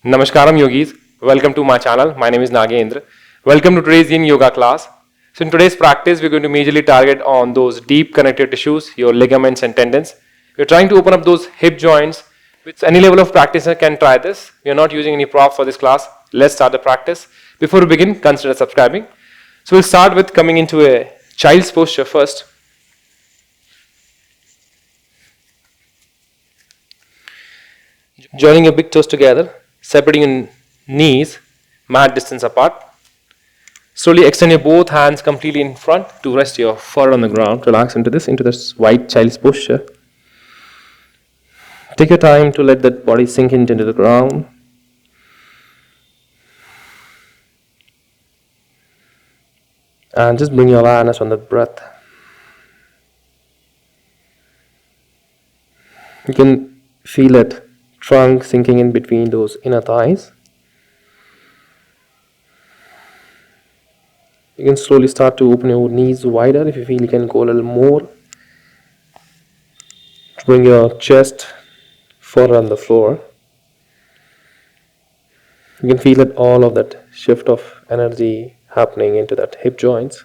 Namaskaram yogis, welcome to my channel. My name is Nagendra. Welcome to today's Yin Yoga class. So in today's practice, we're going to majorly target on those deep connective tissues, your ligaments and tendons. We're trying to open up those hip joints. With any level of practitioner can try this. We are not using any prop for this class. Let's start the practice. Before we begin, consider subscribing. So we'll start with coming into a child's posture first. Joining your big toes together, separating your knees, mat distance apart. Slowly extend your both hands completely in front to rest your forehead on the ground. Relax into this white child's posture. Take your time to let that body sink into the ground. And just bring your awareness on the breath. You can feel it, trunk sinking in between those inner thighs. You can slowly start to open your knees wider. If you feel, you can go a little more. Bring your chest forward on the floor. You can feel it, all of that shift of energy happening into that hip joints.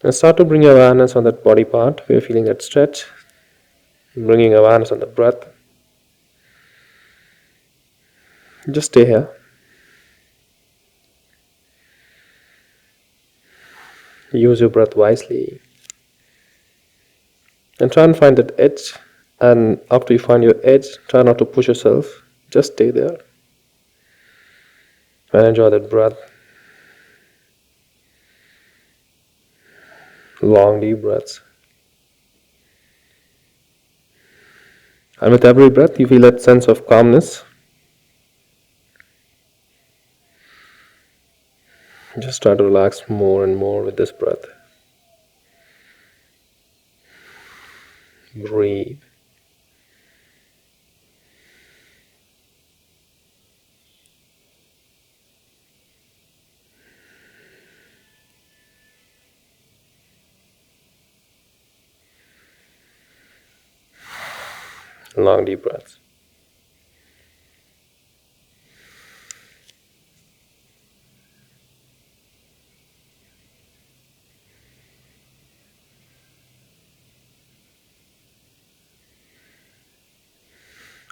And start to bring your awareness on that body part where you're feeling that stretch. Bringing awareness on the breath. Just stay here. Use your breath wisely. And try and find that edge. And after you find your edge, try not to push yourself. Just stay there. And enjoy that breath. Long, deep breaths. And with every breath, you feel that sense of calmness. Just try to relax more and more with this breath. Breathe. Long, deep breaths.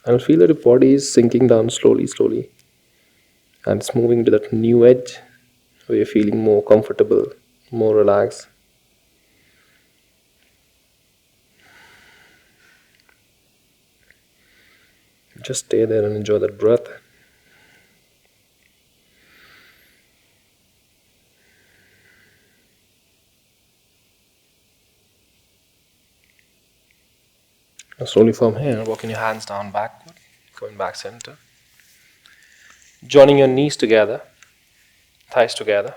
And feel that your body is sinking down slowly, slowly. And it's moving to that new edge where you're feeling more comfortable, more relaxed. Just stay there and enjoy that breath. And slowly from here, walking your hands down backward, going back center. Joining your knees together, thighs together.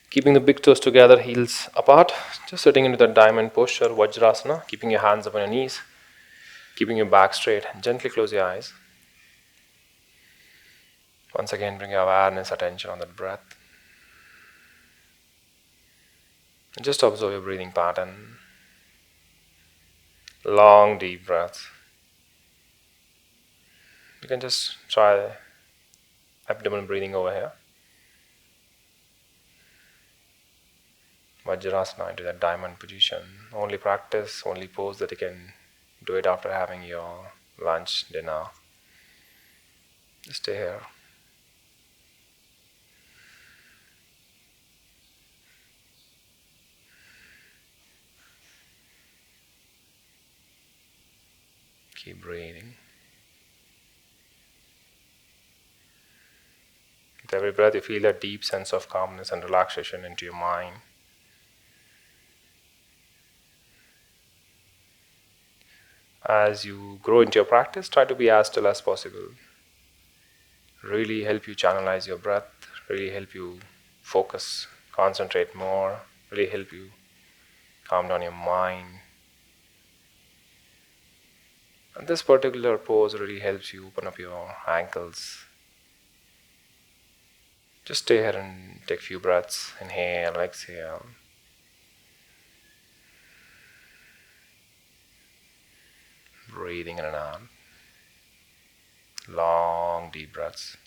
Keeping the big toes together, heels apart. Just sitting into that diamond posture, Vajrasana. Keeping your hands up on your knees. Keeping your back straight. Gently close your eyes. Once again, bring your awareness, attention on that breath. And just observe your breathing pattern. Long, deep breaths. You can just try abdominal breathing over here. Vajrasana into that diamond position. Only practice, only pose that you can do it after having your lunch, dinner. Just stay here. Keep breathing. With every breath, you feel a deep sense of calmness and relaxation into your mind. As you grow into your practice, try to be as still as possible. Really help you channelize your breath, really help you focus, concentrate more, really help you calm down your mind. And this particular pose really helps you open up your ankles. Just stay here and take a few breaths. Inhale, exhale. Breathing in and out. long deep breaths.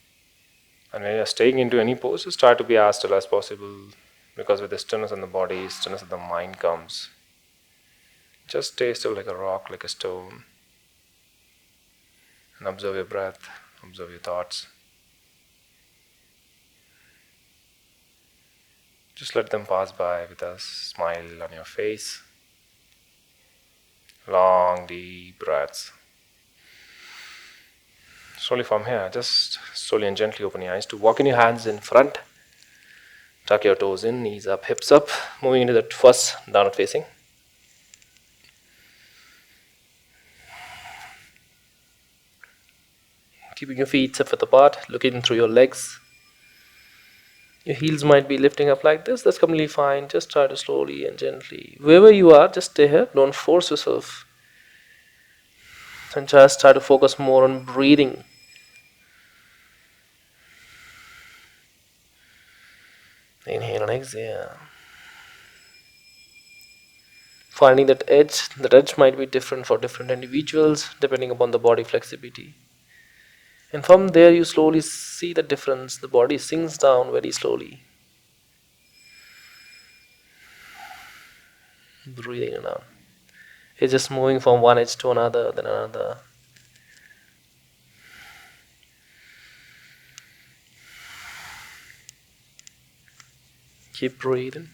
And when you're staying into any pose, just try to be as still as possible, because with the stillness in the body, stillness of the mind comes. Just stay still like a rock, like a stone, and observe your breath, observe your thoughts. Just let them pass by with a smile on your face. Long deep breaths. Slowly from here, just slowly and gently open your eyes to walk in your hands in front. Tuck your toes in, knees up, hips up, moving into that first downward facing. Keeping your feet 6 feet apart, looking through your legs. Your heels might be lifting up like this, that's completely fine. Just try to slowly and gently. Wherever you are, just stay here, don't force yourself. And just try to focus more on breathing. Inhale and exhale. Finding that edge might be different for different individuals depending upon the body flexibility. And from there you slowly see the difference. The body sinks down very slowly. Breathing in and out. It's just moving from one edge to another, then another. Keep breathing.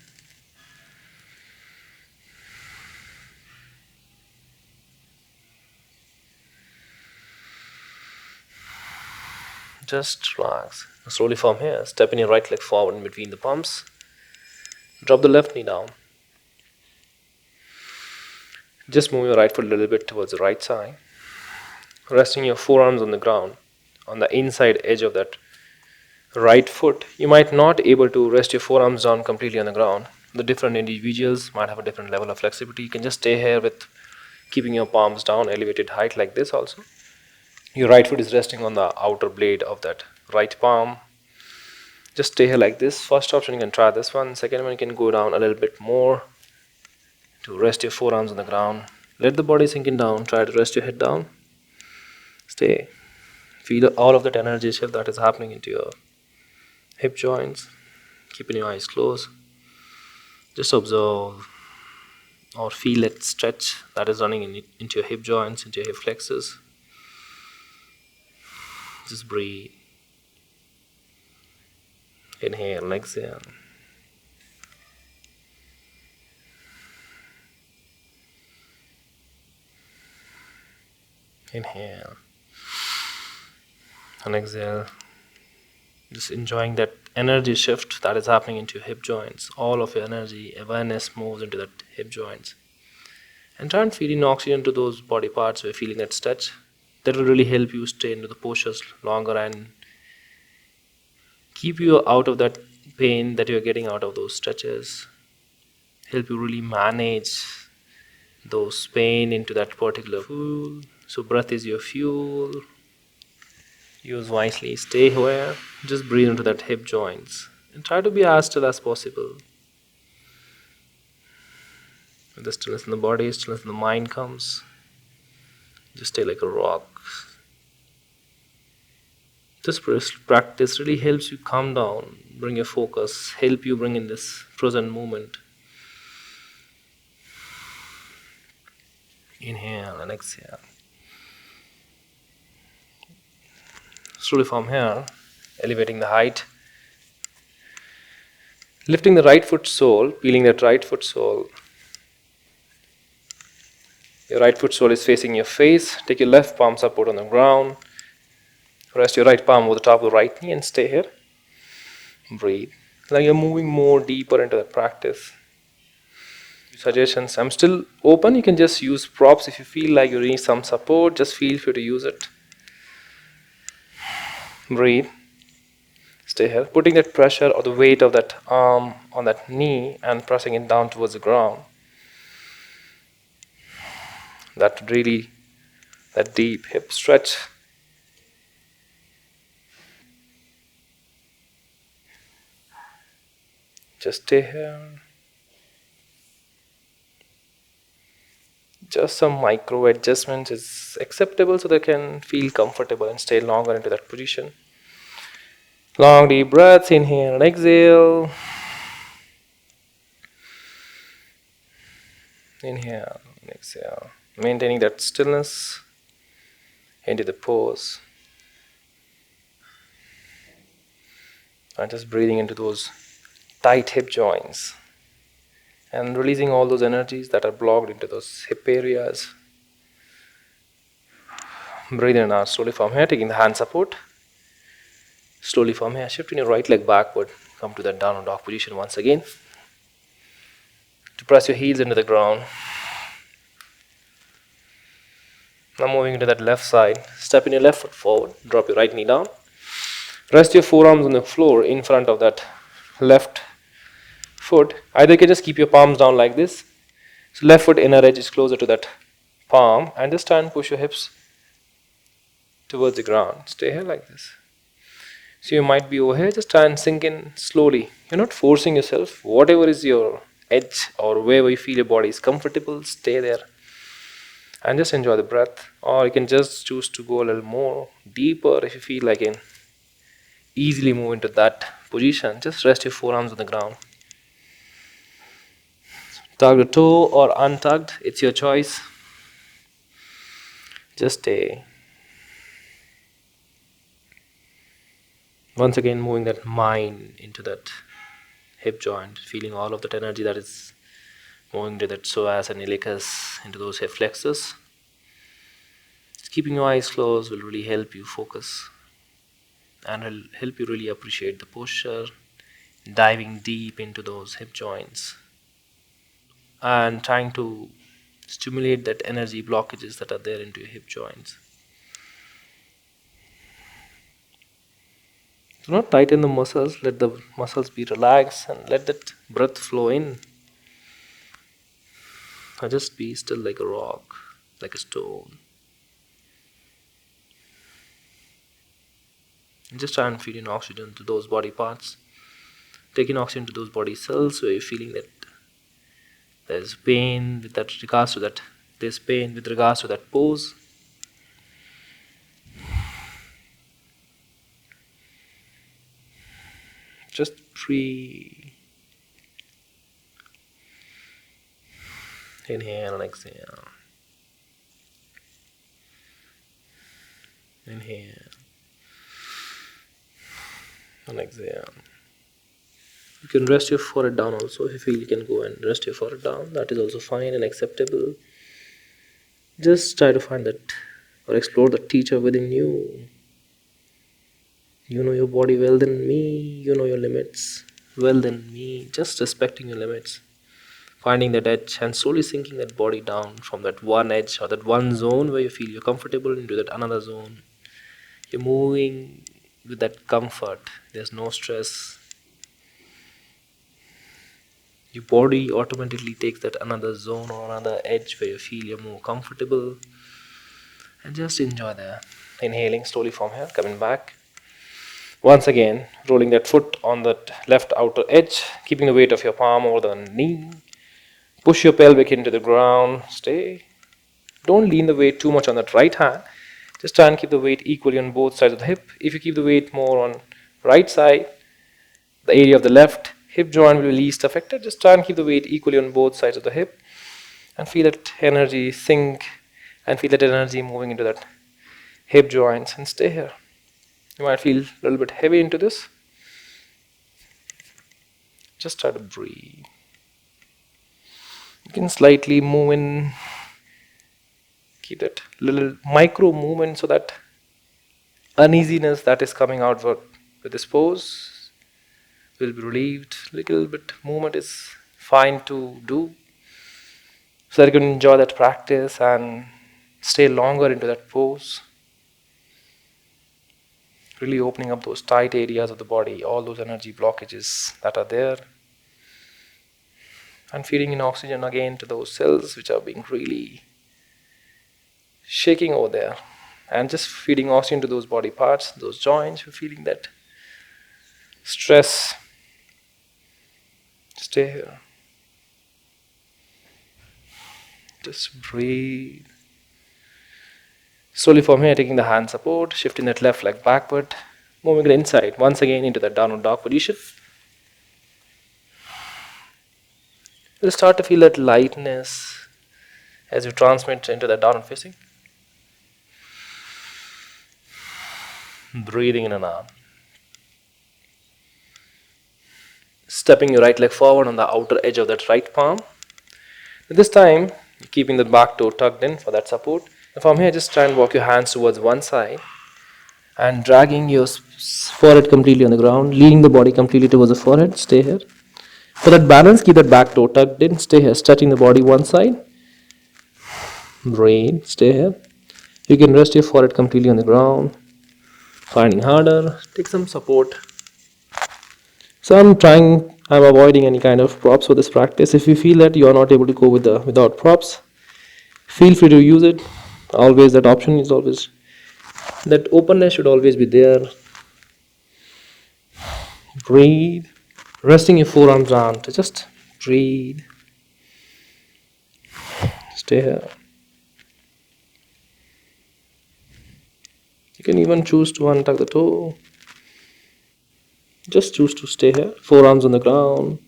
Just relax. Slowly from here, step in your right leg forward in between the palms. Drop the left knee down. Just move your right foot a little bit towards the right side. Resting your forearms on the ground, on the inside edge of that right foot. You might not able to rest your forearms down completely on the ground. The different individuals might have a different level of flexibility. You can just stay here with keeping your palms down, elevated height like this also. Your right foot is resting on the outer blade of that right palm. Just stay here like this. First option, you can try this one. Second one, you can go down a little bit more to rest your forearms on the ground. Let the body sink in down. Try to rest your head down. Stay. Feel all of that energy shift that is happening into your hip joints. Keeping your eyes closed. Just observe or feel that stretch that is running into your hip joints, into your hip flexors. Just breathe. Inhale and exhale. Inhale and exhale. Just enjoying that energy shift that is happening into your hip joints. All of your energy, awareness moves into that hip joints. And try and feed in oxygen to those body parts where you're feeling that stretch. That will really help you stay into the postures longer and keep you out of that pain that you're getting out of those stretches. Help you really manage those pain into that particular fuel. So breath is your fuel. Use wisely. Stay here. Just breathe into that hip joints. And try to be as still as possible. When the stillness in the body, stillness in the mind comes, just stay like a rock. This practice really helps you calm down, bring your focus, help you bring in this present moment. Inhale and exhale. Slowly from here, elevating the height. Lifting the right foot sole, peeling that right foot sole. Your right foot sole is facing your face. Take your left palm support on the ground. Rest your right palm over the top of the right knee and stay here. Breathe. Now you're moving more deeper into that practice. Suggestions. I'm still open. You can just use props if you feel like you need some support. Just feel free to use it. Breathe. Stay here. Putting that pressure or the weight of that arm on that knee and pressing it down towards the ground. That deep hip stretch. Just stay here. Just some micro adjustments is acceptable so they can feel comfortable and stay longer into that position. Long deep breaths, inhale and exhale. Inhale and exhale. Maintaining that stillness into the pose. And just breathing into those tight hip joints. And releasing all those energies that are blocked into those hip areas. Breathe in and out slowly from here, taking the hand support. Slowly from here, shifting your right leg backward. Come to that downward dog position once again. To press your heels into the ground. Now moving into that left side. Step in your left foot forward. Drop your right knee down. Rest your forearms on the floor in front of that left foot. Either you can just keep your palms down like this. So left foot inner edge is closer to that palm. And just try and push your hips towards the ground. Stay here like this. So you might be over here, just try and sink in slowly. You're not forcing yourself. Whatever is your edge or wherever you feel your body is comfortable, stay there. And just enjoy the breath. Or you can just choose to go a little more deeper if you feel like it. Easily move into that position. Just rest your forearms on the ground. Tug the toe or untucked, it's your choice. Just stay. Once again, moving that mind into that hip joint, feeling all of that energy that is moving to that psoas and iliacus, into those hip flexors. Just keeping your eyes closed will really help you focus and will help you really appreciate the posture, diving deep into those hip joints and trying to stimulate that energy blockages that are there into your hip joints. Do not tighten the muscles, let the muscles be relaxed and let that breath flow in. Or just be still like a rock, like a stone. And just try and feed in oxygen to those body parts. Taking oxygen to those body cells where you're feeling that there's pain with that regards to that. There's pain with regards to that pose. Just breathe. Inhale and exhale. Inhale and exhale. You can rest your forehead down also. If you feel you can go and rest your forehead down, that is also fine and acceptable. Just try to find that or explore the teacher within you. You know your body well than me. You know your limits well than me. Just respecting your limits. Finding that edge and slowly sinking that body down from that one edge or that one zone where you feel you're comfortable into that another zone. You're moving with that comfort. There's no stress. Your body automatically takes that another zone or another edge where you feel you're more comfortable. And just enjoy that. Inhaling slowly from here, coming back. Once again, rolling that foot on that left outer edge, keeping the weight of your palm over the knee. Push your pelvic into the ground. Stay. Don't lean the weight too much on that right hand. Just try and keep the weight equally on both sides of the hip. If you keep the weight more on right side, the area of the left hip joint will be least affected. Just try and keep the weight equally on both sides of the hip and feel that energy sink and feel that energy moving into that hip joints and stay here. You might feel a little bit heavy into this. Just try to breathe. You can slightly move in. Keep that little micro movement so that uneasiness that is coming out with this pose will be relieved. Little bit movement is fine to do so that you can enjoy that practice and stay longer into that pose. Really opening up those tight areas of the body, all those energy blockages that are there. And feeding in oxygen again to those cells which are being really shaking over there. And just feeding oxygen to those body parts, those joints, you're feeling that stress. Stay here. Just breathe. Slowly from here, taking the hand support, shifting that left leg backward, moving it inside, once again into that downward dog position. You'll start to feel that lightness as you transmit into the downward facing. Breathing in and out. Stepping your right leg forward on the outer edge of that right palm. This time, keeping the back toe tucked in for that support. And from here, just try and walk your hands towards one side and dragging your forehead completely on the ground, leaning the body completely towards the forehead. Stay here. For that balance, keep that back toe tucked in. Stay here, stretching the body one side. Breathe. Stay here. You can rest your forehead completely on the ground. Finding harder, take some support. So I'm avoiding any kind of props for this practice. If you feel that you are not able to go without props, feel free to use it. Always that option is always, that openness should always be there. Breathe. Resting your forearms down to just breathe. Stay here. You can even choose to untuck the toe. Just choose to stay here. Forearms on the ground,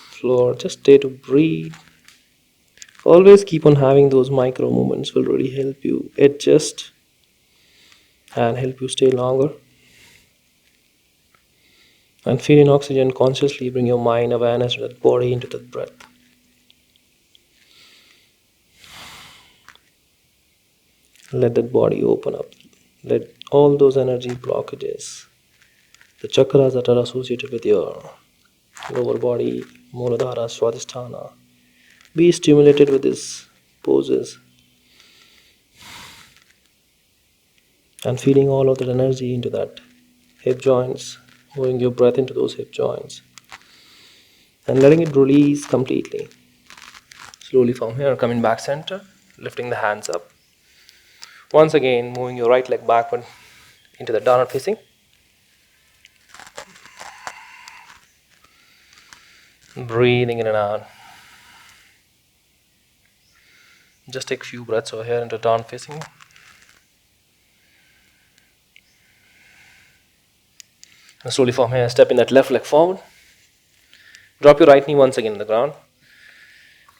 floor. Just stay to breathe. Always keep on having those micro movements will really help you adjust and help you stay longer. And feel in oxygen consciously. Bring your mind awareness to that body, into that breath. Let that body open up. Let all those energy blockages, the chakras that are associated with your lower body, Muladhara, Swadhisthana, be stimulated with these poses. And feeling all of that energy into that hip joints, moving your breath into those hip joints. And letting it release completely. Slowly from here, coming back center, lifting the hands up. Once again, moving your right leg backward into the downward facing. Breathing in and out. Just take a few breaths over here into downward facing. And slowly from here, stepping that left leg forward. Drop your right knee once again on the ground.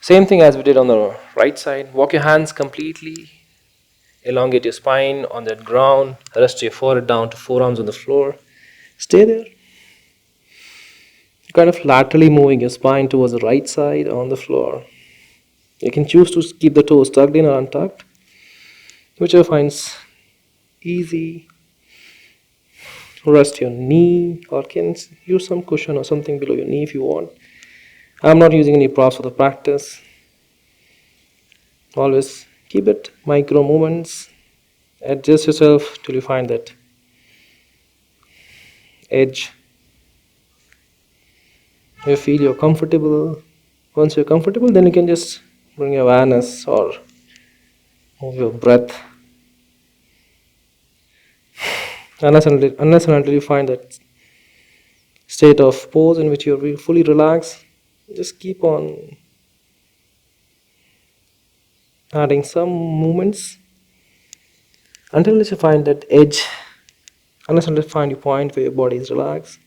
Same thing as we did on the right side. Walk your hands completely. Elongate your spine on that ground. Rest your forehead down to forearms on the floor. Stay there. Kind of laterally moving your spine towards the right side on the floor. You can choose to keep the toes tucked in or untucked, whichever finds easy. Rest your knee, or can use some cushion or something below your knee if you want. I'm not using any props for the practice. Always keep it micro movements. Adjust yourself till you find that edge. You feel you're comfortable. Once you're comfortable, then you can just bring your awareness or move your breath. Unless and until you find that state of pose in which you're fully relaxed, just keep on adding some movements until you find that edge, unless and until you find your point where your body is relaxed.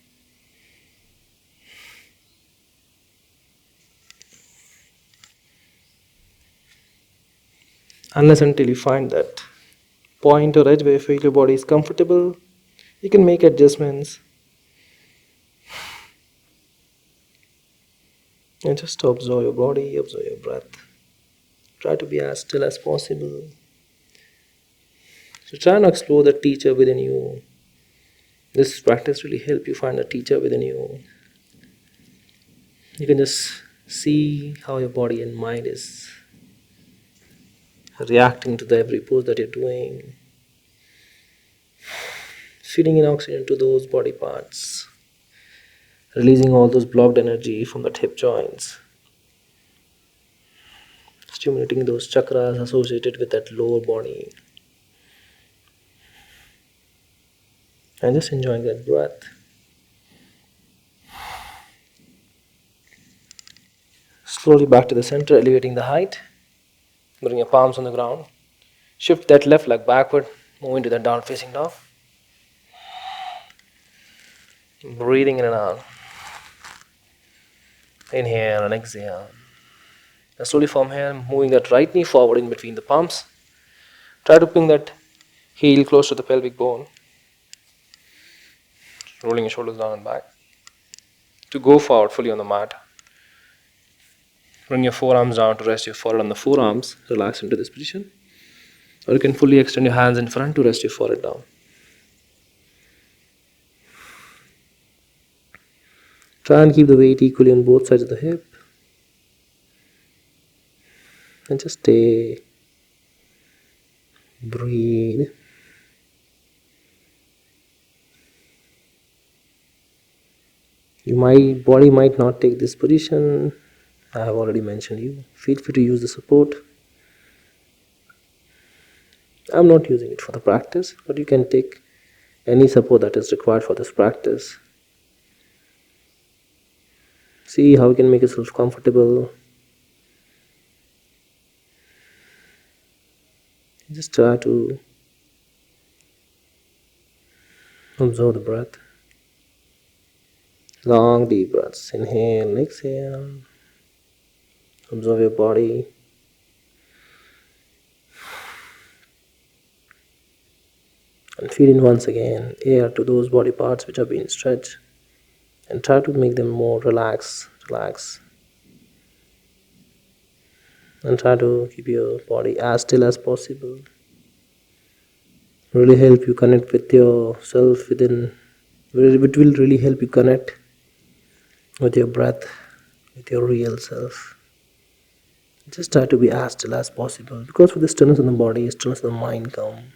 Unless until you find that point or edge where you feel your body is comfortable, you can make adjustments. And just observe your body, observe your breath. Try to be as still as possible. So try and explore the teacher within you. This practice really help you find the teacher within you. You can just see how your body and mind is reacting to the every pose that you're doing. Feeding in oxygen to those body parts. Releasing all those blocked energy from the hip joints. Stimulating those chakras associated with that lower body. And just enjoying that breath. Slowly back to the center, elevating the height. Bring your palms on the ground. Shift that left leg backward. Move into the down facing dog. Breathing in and out. Inhale and exhale. And slowly from here, moving that right knee forward in between the palms. Try to bring that heel close to the pelvic bone. Rolling your shoulders down and back. To go forward fully on the mat. Bring your forearms down to rest your forehead on the forearms. Relax into this position. Or you can fully extend your hands in front to rest your forehead down. Try and keep the weight equally on both sides of the hip. And just stay. Breathe. Body might not take this position. I have already mentioned you. Feel free to use the support. I'm not using it for the practice, but you can take any support that is required for this practice. See how you can make yourself comfortable. Just try to observe the breath. Long deep breaths. Inhale and exhale. Observe your body. And feed in once again air to those body parts which are being stretched. And try to make them more relaxed. And try to keep your body as still as possible. Really help you connect with yourself within. It will really help you connect with your breath, with your real self. Just try to be as still as possible, because with the stillness of the body, stillness of the mind come.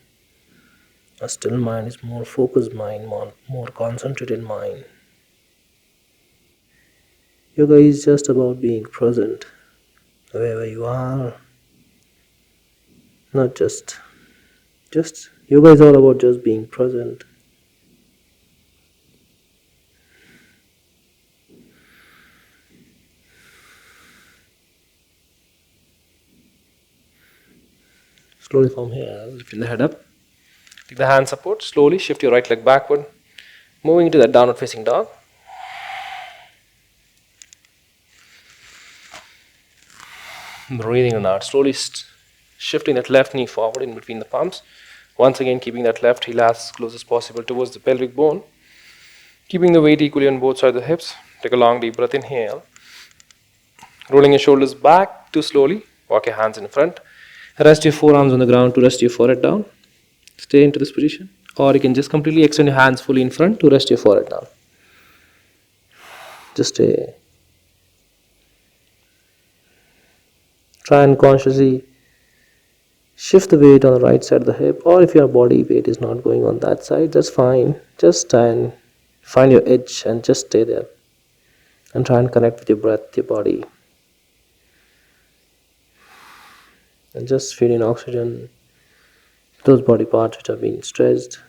A still mind is more focused mind, more concentrated mind. Yoga is just about being present wherever you are. Not just yoga is all about just being present. Slowly from here, lifting the head up. Take the hand support. Slowly shift your right leg backward. Moving into that downward facing dog. Breathing in and out. Slowly shifting that left knee forward in between the palms. Once again, keeping that left heel as close as possible towards the pelvic bone. Keeping the weight equally on both sides of the hips. Take a long deep breath. Inhale. Rolling your shoulders back to slowly. Walk your hands in front. Rest your forearms on the ground to rest your forehead down. Stay into this position. Or you can just completely extend your hands fully in front to rest your forehead down. Just stay. Try and consciously shift the weight on the right side of the hip, or if your body weight is not going on that side, that's fine. Just try and find your edge and just stay there. And try and connect with your breath, your body. And just feed in oxygen to those body parts which are being stressed,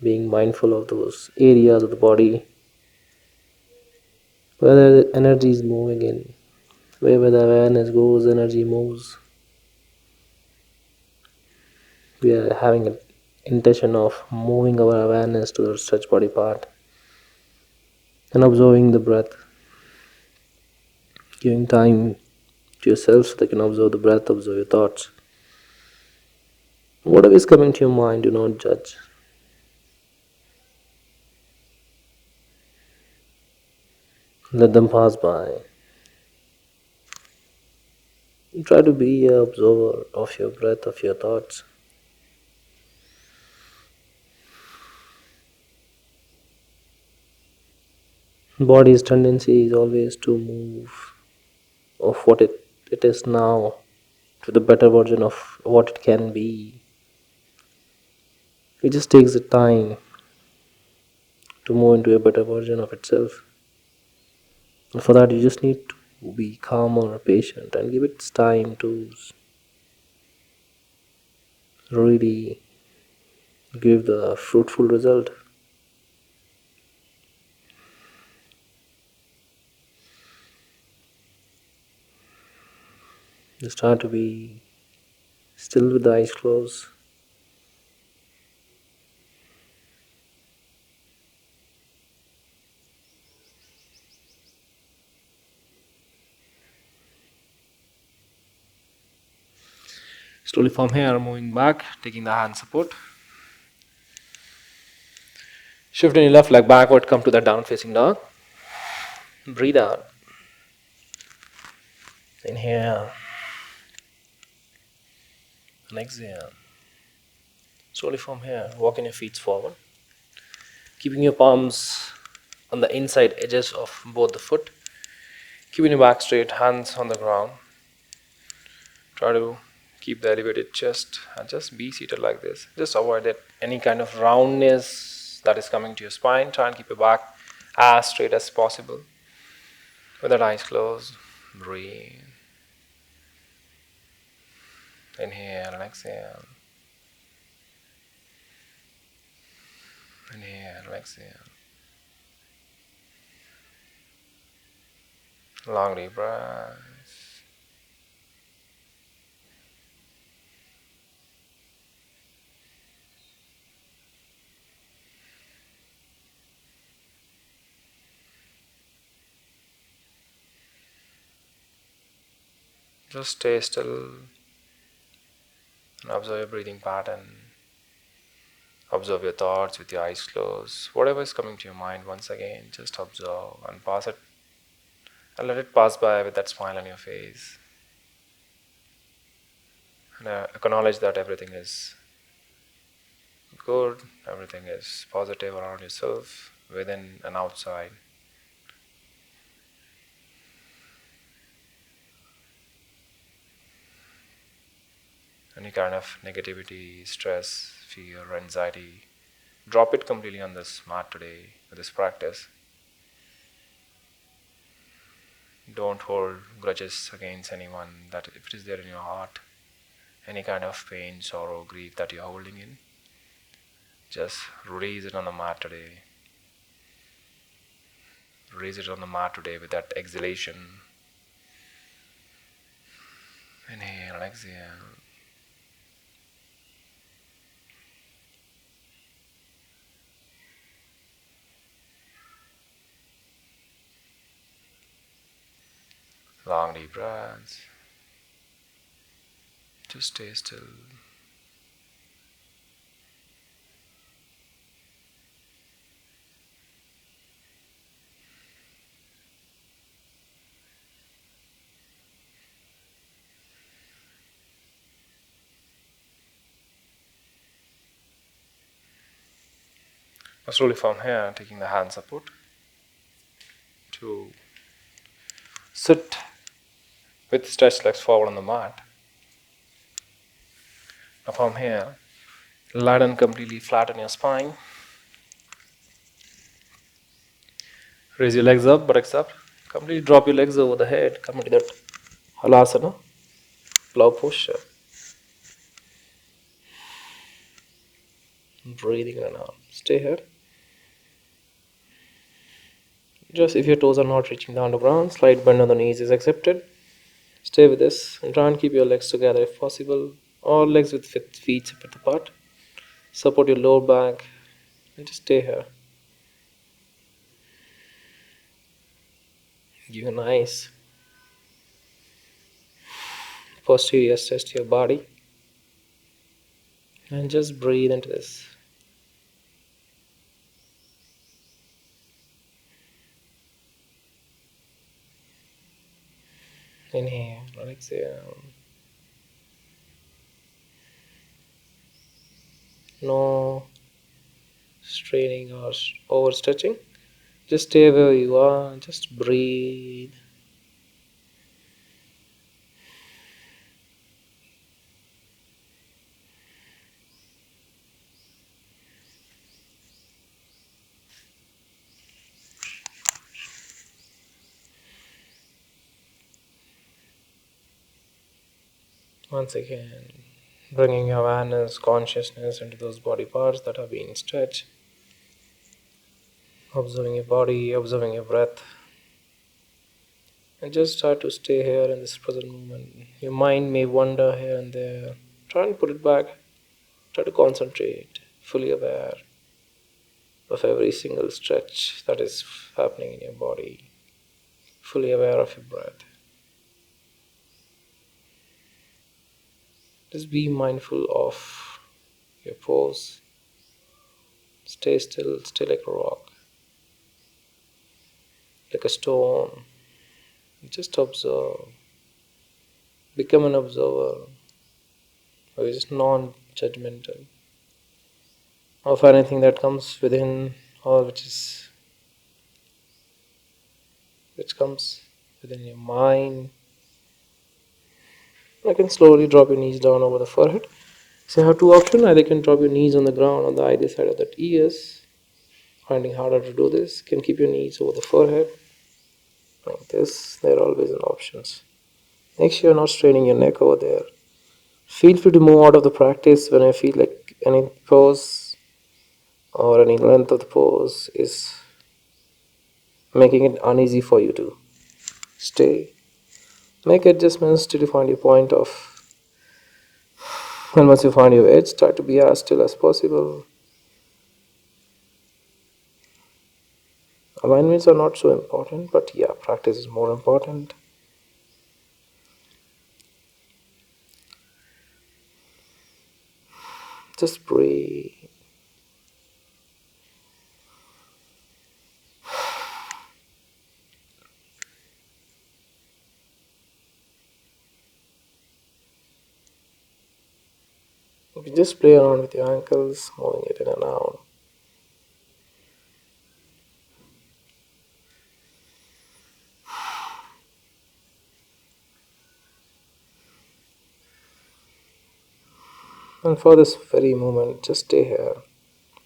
being mindful of those areas of the body where the energy is moving in. Wherever the awareness goes, energy moves. We are having an intention of moving our awareness to such body part and observing the breath, giving time to yourself so that you can observe the breath, observe your thoughts. Whatever is coming to your mind, do not judge. Let them pass by. Try to be an observer of your breath, of your thoughts. Body's tendency is always to move of what it is now to the better version of what it can be. It just takes the time to move into a better version of itself. And for that, you just need to be calm or patient and give it time to really give the fruitful result. Just try to be Still with the eyes closed. Slowly from here, moving back, taking the hand support. Shifting your left leg backward, come to the down facing dog. Breathe out. Inhale and exhale. Slowly from here, walking your feet forward. Keeping your palms on the inside edges of both the foot. Keeping your back straight, hands on the ground. Try to keep the elevated chest and just be seated like this. Just avoid that any kind of roundness that is coming to your spine. Try and keep your back as straight as possible. With the eyes closed, breathe. Inhale and exhale. Inhale and exhale. Long deep breaths. Just stay still and observe your breathing pattern. Observe your thoughts with your eyes closed. Whatever is coming to your mind, once again, just observe and pass it and let it pass by with that smile on your face. And acknowledge that everything is good, everything is positive around yourself, within and outside. Any kind of negativity, stress, fear, anxiety, drop it completely on this mat today with this practice. Don't hold grudges against anyone. That if it is there in your heart, any kind of pain, sorrow, grief that you're holding in, just release it on the mat today. Release it on the mat today with that exhalation. Inhale and exhale. Long deep breaths. Just stay still. Now slowly from here, taking the hand support to sit with stretched legs forward on the mat. Now from here, lie down completely flat on your spine. Raise your legs up, buttocks up. Completely drop your legs over the head. Come into that halasana, plow posture. Breathing in and out. Stay here. Just if your toes are not reaching down to ground, slight bend on the knees is accepted. Stay with this and try and keep your legs together if possible. Or legs with feet separate apart. Support your lower back and just stay here. Give a nice posterior stretch to your body. And just breathe into this. Inhale and exhale. No straining or overstretching. Just stay where you are. Just breathe. Once again, bringing your awareness, consciousness into those body parts that are being stretched. Observing your body, observing your breath. And just try to stay here in this present moment. Your mind may wander here and there. Try and put it back. Try to concentrate, fully aware of every single stretch that is happening in your body, fully aware of your breath. Just be mindful of your pose. Stay still, stay like a rock, like a stone. Just observe. Become an observer, or just non-judgmental of anything that comes within, or which comes within your mind. You can slowly drop your knees down over the forehead. So you have two options. Either you can drop your knees on the ground on the either side of the ears. Finding harder to do this, you can keep your knees over the forehead like this. There are always an options. Make sure you're not straining your neck over there. Feel free to move out of the practice when I feel like any pose or any length of the pose is making it uneasy for you to stay. Make adjustments till you find your point of. And once you find your edge, try to be as still as possible. Alignments are not so important, but yeah, practice is more important. Just breathe. You can just play around with your ankles, moving it in and out. And for this very moment, just stay here.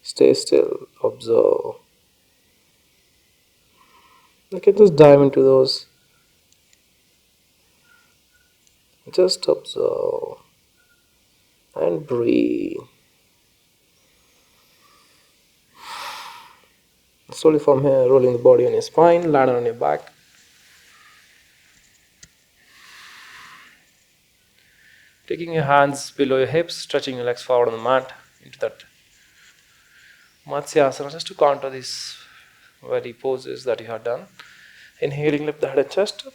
Stay still, observe. You can just dive into those. Just observe and breathe. Slowly from here, rolling the body on your spine, land on your back. Taking your hands below your hips, stretching your legs forward on the mat into that Matsyasana, just to counter these very poses that you have done. Inhaling, lift the head and chest up.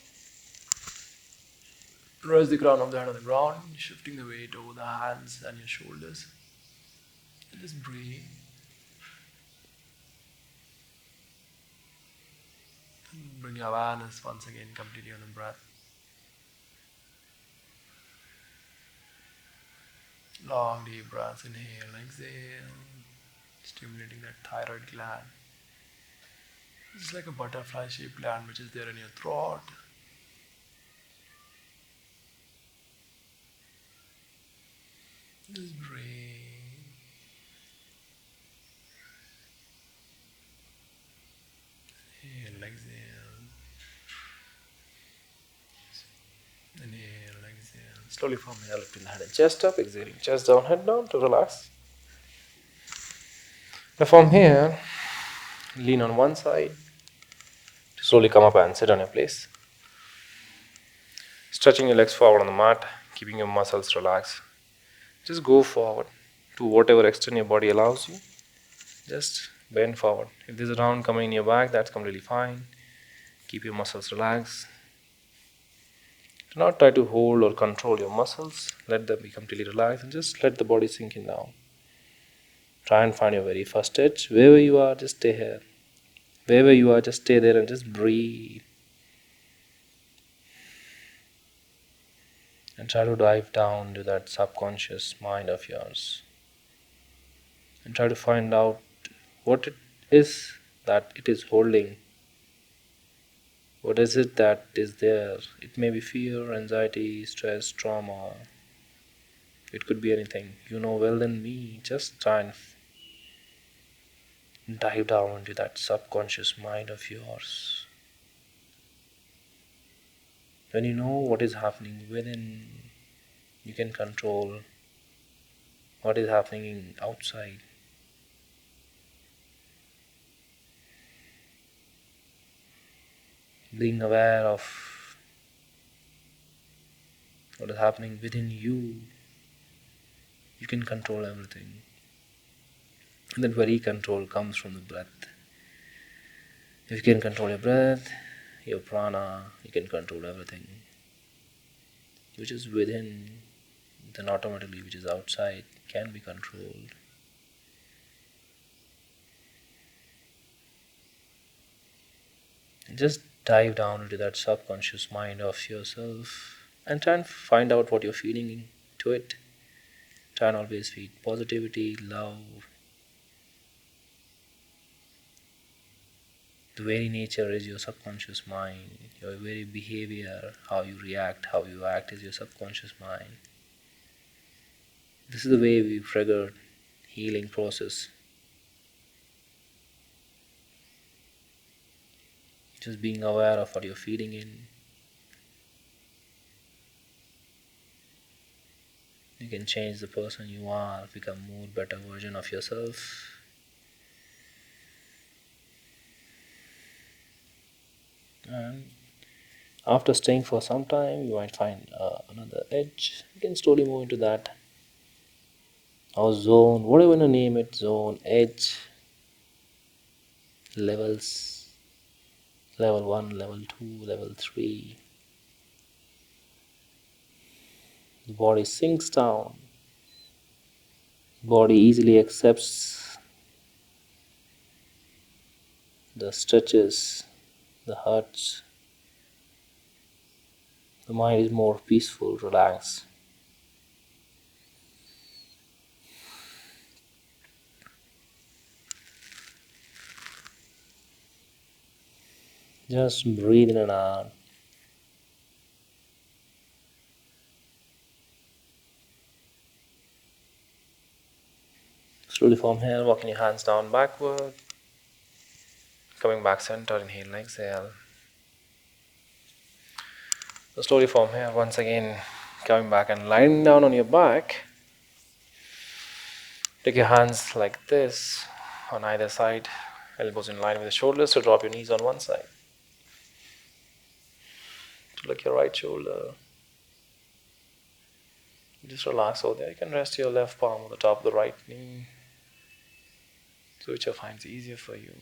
Rest the crown of the head on the ground, shifting the weight over the hands and your shoulders. And just breathe. And bring your awareness once again completely on the breath. Long deep breaths, inhale, exhale, stimulating that thyroid gland. It's like a butterfly shaped gland which is there in your throat. Just breathe. Inhale, exhale. Inhale, exhale. Slowly from here, lifting the head and chest up, exhaling, chest down, head down to relax. Now from here, lean on one side. Slowly come up and sit on your place. Stretching your legs forward on the mat, keeping your muscles relaxed. Just go forward to whatever extent your body allows you. Just bend forward. If there's a round coming in your back, that's completely fine. Keep your muscles relaxed. Do not try to hold or control your muscles. Let them be completely relaxed and just let the body sink in down. Try and find your very first edge. Wherever you are, just stay here. Wherever you are, just stay there and just breathe. And try to dive down to that subconscious mind of yours. And try to find out what it is that it is holding. What is it that is there? It may be fear, anxiety, stress, trauma. It could be anything. You know well than me. Just try and dive down into that subconscious mind of yours. When you know what is happening within, you can control what is happening outside. Being aware of what is happening within you You can control everything. And that very control comes from the breath. If you can control your breath, your prana, you can control everything which is within, then automatically which is outside can be controlled. And just dive down into that subconscious mind of yourself and try and find out what you're feeling to it. Try and always feed positivity, love. The very nature is your subconscious mind. Your very behavior, how you react, how you act is your subconscious mind. This is the way we trigger healing process. Just being aware of what you're feeding in. You can change the person you are, become more better version of yourself. And after staying for some time, you might find another edge. You can slowly move into that or zone, whatever you name it, zone, edge, levels, level 1, level 2, level 3. The body sinks down. Body easily accepts the stretches, the hurts. The mind is more peaceful, relaxed. Just breathe in and out. Slowly from here, walking your hands down backward. Coming back center, inhale, exhale. So slowly from here, once again, coming back and lying down on your back. Take your hands like this on either side, elbows in line with the shoulders. So drop your knees on one side. So look your right shoulder. Just relax over there. You can rest your left palm on the top of the right knee. So whichever finds easier for you.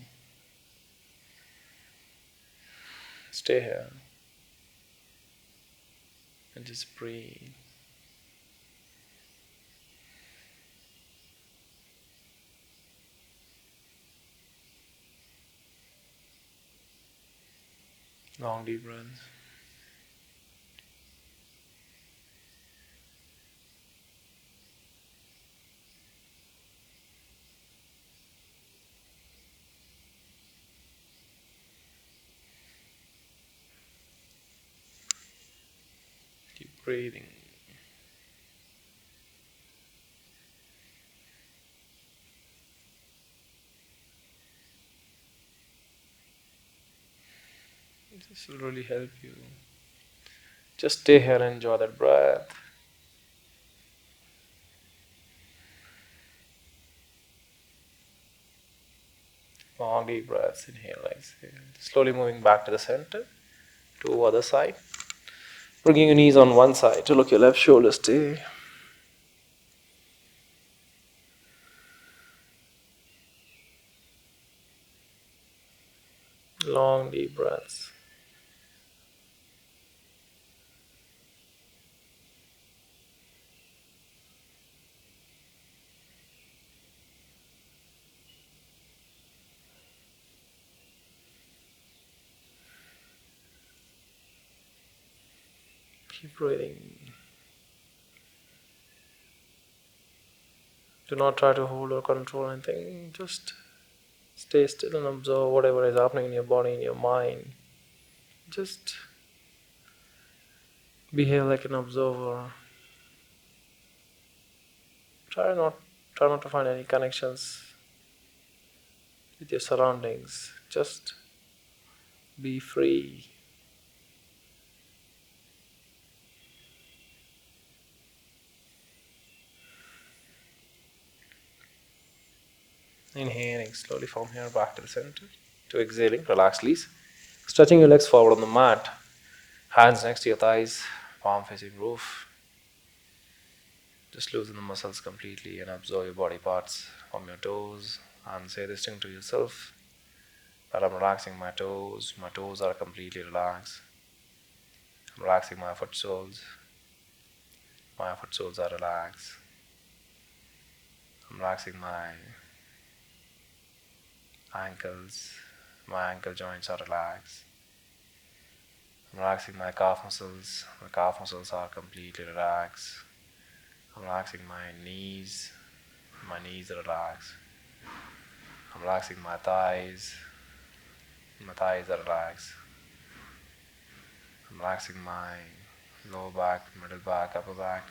Stay here. And just breathe. Long deep breaths. Keep breathing. This will really help you. Just stay here and enjoy that breath. Long deep breaths. Inhale, exhale. Slowly moving back to the center. To other side. Bringing your knees on one side to look your left shoulder. Stay. Long deep breaths. Keep breathing. Do not try to hold or control anything. Just stay still and observe whatever is happening in your body, in your mind. Just behave like an observer. Try not try not to find any connections with your surroundings. Just be free. Inhaling slowly from here back to the center. To exhaling, relax please. Stretching your legs forward on the mat. Hands next to your thighs, palm facing roof. Just loosen the muscles completely and absorb your body parts from your toes and say this thing to yourself that I'm relaxing my toes. My toes are completely relaxed. I'm relaxing my foot soles. My foot soles are relaxed. I'm relaxing my ankles. My ankle joints are relaxed. I'm relaxing my calf muscles. My calf muscles are completely relaxed. I'm relaxing my knees. My knees are relaxed. I'm relaxing my thighs. My thighs are relaxed. I'm relaxing my lower back, middle back, upper back.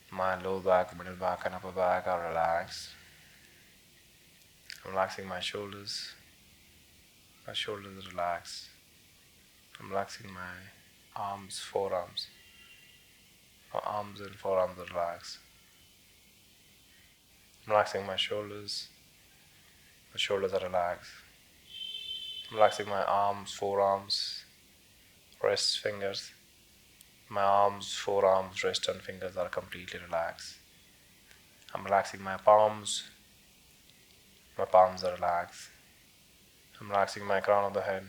My lower back, middle back, and upper back are relaxed. I'm relaxing my shoulders. My shoulders are relaxed. I'm relaxing my arms, forearms. My arms and forearms are relaxed. I'm relaxing my shoulders. My shoulders are relaxed. I'm relaxing my arms, forearms, wrists, fingers. My arms, forearms, wrists, and fingers are completely relaxed. I'm relaxing my palms. My palms are relaxed. I'm relaxing my crown of the head.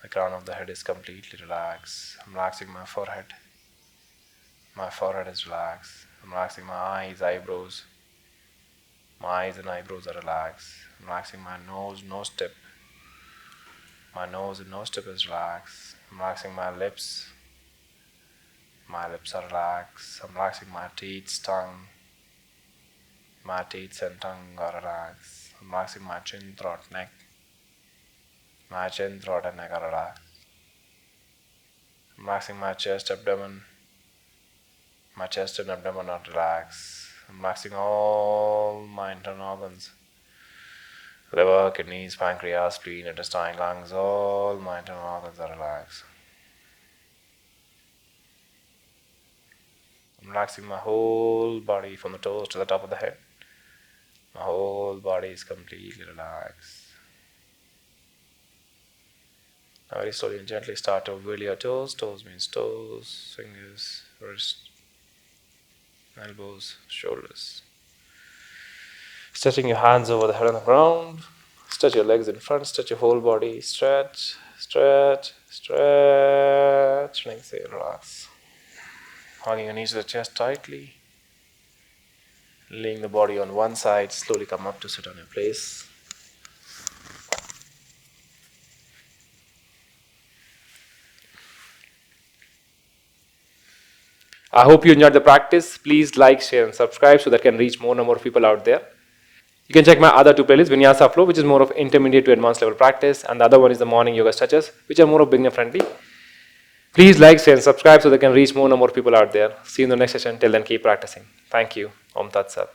My crown of the head is completely relaxed. I'm relaxing my forehead. My forehead is relaxed. I'm relaxing my eyes, eyebrows. My eyes and eyebrows are relaxed. I'm relaxing my nose, nose tip. My nose and nose tip is relaxed. I'm relaxing my lips. My lips are relaxed. I'm relaxing my teeth, tongue. My teeth and tongue are relaxed. I'm relaxing my chin, throat, neck. My chin, throat, and neck are relaxed. I'm relaxing my chest, abdomen. My chest and abdomen are relaxed. I'm relaxing all my internal organs. Liver, kidneys, pancreas, spleen, intestine, lungs, all my internal organs are relaxed. I'm relaxing my whole body from the toes to the top of the head. My whole body is completely relaxed. Now very slowly and gently start to wiggle your toes. Toes means toes, fingers, wrist, elbows, shoulders. Stretching your hands over the head on the ground. Stretch your legs in front, stretch your whole body. Stretch, stretch, stretch. And exhale, relax. Hugging your knees to the chest tightly. Laying the body on one side, slowly come up to sit on your place. I hope you enjoyed the practice. Please like, share, and subscribe so that can reach more and more people out there. You can check my other two playlists, Vinyasa Flow, which is more of intermediate to advanced level practice, and the other one is the morning yoga stretches, which are more of beginner friendly. Please like, share, and subscribe so they can reach more and more people out there. See you in the next session. Till then, keep practicing. Thank you. Om Tat Sat.